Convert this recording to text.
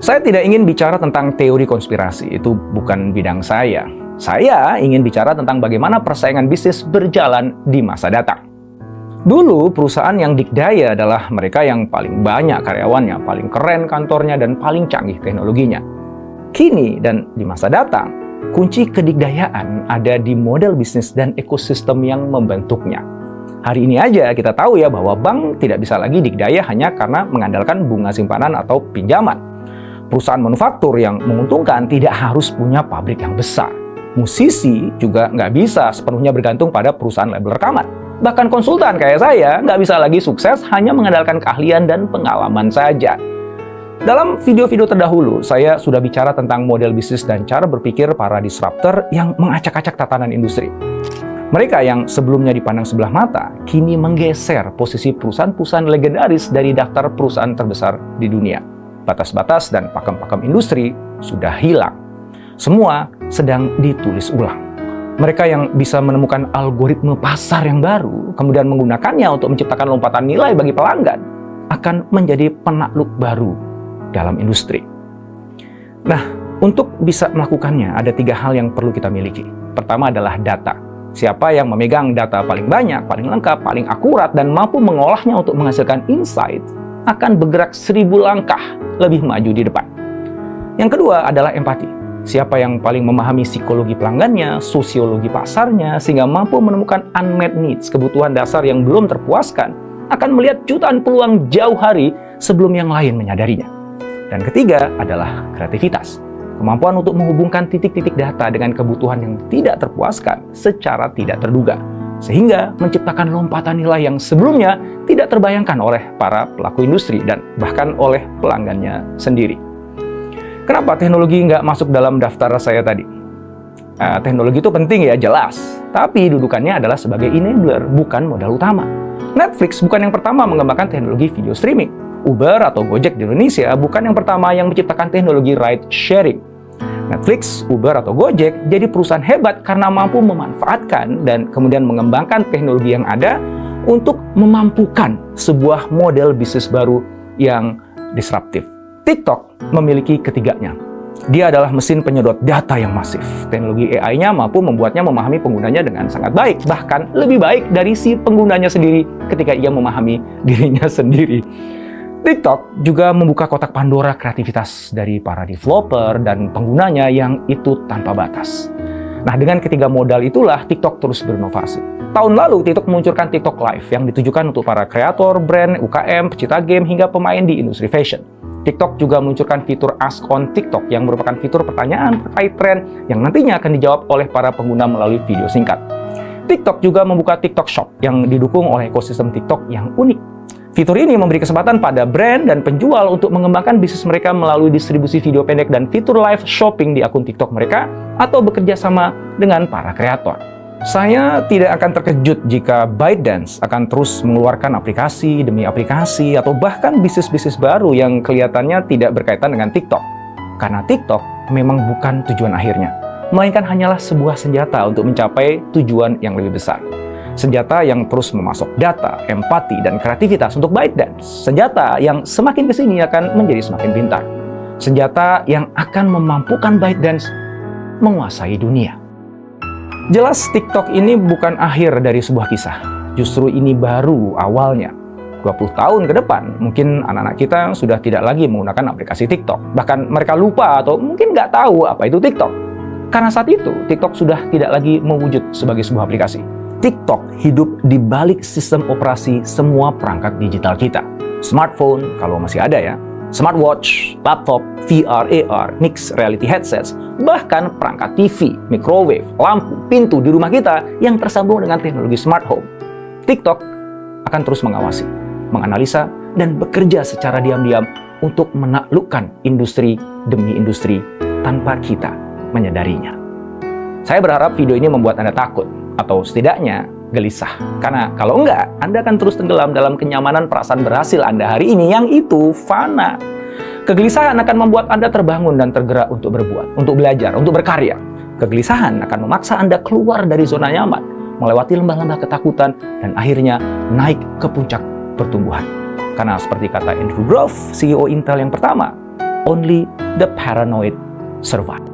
Saya tidak ingin bicara tentang teori konspirasi, itu bukan bidang saya. Saya ingin bicara tentang bagaimana persaingan bisnis berjalan di masa datang. Dulu, perusahaan yang dikdaya adalah mereka yang paling banyak karyawannya, paling keren kantornya, dan paling canggih teknologinya. Kini dan di masa datang, kunci kedikdayaan ada di model bisnis dan ekosistem yang membentuknya. Hari ini aja kita tahu ya bahwa bank tidak bisa lagi dikdaya hanya karena mengandalkan bunga simpanan atau pinjaman. Perusahaan manufaktur yang menguntungkan tidak harus punya pabrik yang besar. Musisi juga nggak bisa sepenuhnya bergantung pada perusahaan label rekaman. Bahkan konsultan kayak saya nggak bisa lagi sukses hanya mengandalkan keahlian dan pengalaman saja. Dalam video-video terdahulu, saya sudah bicara tentang model bisnis dan cara berpikir para disruptor yang mengacak-acak tatanan industri. Mereka yang sebelumnya dipandang sebelah mata, kini menggeser posisi perusahaan-perusahaan legendaris dari daftar perusahaan terbesar di dunia. Batas-batas dan pakem-pakem industri sudah hilang. Semua sedang ditulis ulang. Mereka yang bisa menemukan algoritma pasar yang baru, kemudian menggunakannya untuk menciptakan lompatan nilai bagi pelanggan, akan menjadi penakluk baru dalam industri. Nah, untuk bisa melakukannya, ada 3 hal yang perlu kita miliki. Pertama adalah data. Siapa yang memegang data paling banyak, paling lengkap, paling akurat, dan mampu mengolahnya untuk menghasilkan insight, akan bergerak 1000 langkah lebih maju di depan. Yang kedua adalah empati. Siapa yang paling memahami psikologi pelanggannya, sosiologi pasarnya, sehingga mampu menemukan unmet needs, kebutuhan dasar yang belum terpuaskan, akan melihat jutaan peluang jauh hari sebelum yang lain menyadarinya. Dan ketiga adalah kreativitas. Kemampuan untuk menghubungkan titik-titik data dengan kebutuhan yang tidak terpuaskan secara tidak terduga, sehingga menciptakan lompatan nilai yang sebelumnya tidak terbayangkan oleh para pelaku industri dan bahkan oleh pelanggannya sendiri. Kenapa teknologi nggak masuk dalam daftar saya tadi? Teknologi itu penting ya, jelas. Tapi dudukannya adalah sebagai enabler, bukan modal utama. Netflix bukan yang pertama mengembangkan teknologi video streaming. Uber atau Gojek di Indonesia bukan yang pertama yang menciptakan teknologi ride sharing. Netflix, Uber, atau Gojek jadi perusahaan hebat karena mampu memanfaatkan dan kemudian mengembangkan teknologi yang ada untuk memampukan sebuah model bisnis baru yang disruptif. TikTok memiliki ketiganya. Dia adalah mesin penyedot data yang masif. Teknologi AI-nya mampu membuatnya memahami penggunanya dengan sangat baik, bahkan lebih baik dari si penggunanya sendiri ketika ia memahami dirinya sendiri. TikTok juga membuka kotak Pandora kreativitas dari para developer dan penggunanya yang itu tanpa batas. Nah, dengan ketiga modal itulah TikTok terus berinovasi. Tahun lalu, TikTok meluncurkan TikTok Live yang ditujukan untuk para kreator, brand, UKM, pecinta game, hingga pemain di industri fashion. TikTok juga meluncurkan fitur Ask on TikTok yang merupakan fitur pertanyaan terkait tren yang nantinya akan dijawab oleh para pengguna melalui video singkat. TikTok juga membuka TikTok Shop yang didukung oleh ekosistem TikTok yang unik. Fitur ini memberi kesempatan pada brand dan penjual untuk mengembangkan bisnis mereka melalui distribusi video pendek dan fitur live shopping di akun TikTok mereka atau bekerja sama dengan para kreator. Saya tidak akan terkejut jika ByteDance akan terus mengeluarkan aplikasi demi aplikasi atau bahkan bisnis-bisnis baru yang kelihatannya tidak berkaitan dengan TikTok. Karena TikTok memang bukan tujuan akhirnya, melainkan hanyalah sebuah senjata untuk mencapai tujuan yang lebih besar. Senjata yang terus memasok data, empati, dan kreativitas untuk ByteDance. Senjata yang semakin kesini akan menjadi semakin pintar. Senjata yang akan memampukan ByteDance menguasai dunia. Jelas TikTok ini bukan akhir dari sebuah kisah. Justru ini baru awalnya. 20 tahun ke depan, mungkin anak-anak kita sudah tidak lagi menggunakan aplikasi TikTok. Bahkan mereka lupa atau mungkin nggak tahu apa itu TikTok. Karena saat itu, TikTok sudah tidak lagi mewujud sebagai sebuah aplikasi. TikTok hidup di balik sistem operasi semua perangkat digital kita. Smartphone, kalau masih ada ya, smartwatch, laptop, VR, AR, mixed reality headsets, bahkan perangkat TV, microwave, lampu, pintu di rumah kita yang tersambung dengan teknologi smart home. TikTok akan terus mengawasi, menganalisa, dan bekerja secara diam-diam untuk menaklukkan industri demi industri tanpa kita menyadarinya. Saya berharap video ini membuat Anda takut, atau setidaknya gelisah. Karena kalau enggak, Anda akan terus tenggelam dalam kenyamanan perasaan berhasil Anda hari ini yang itu fana. Kegelisahan akan membuat Anda terbangun dan tergerak untuk berbuat, untuk belajar, untuk berkarya. Kegelisahan akan memaksa Anda keluar dari zona nyaman, melewati lembah-lembah ketakutan, dan akhirnya naik ke puncak pertumbuhan. Karena seperti kata Andrew Grove, CEO Intel yang pertama, only the paranoid survive.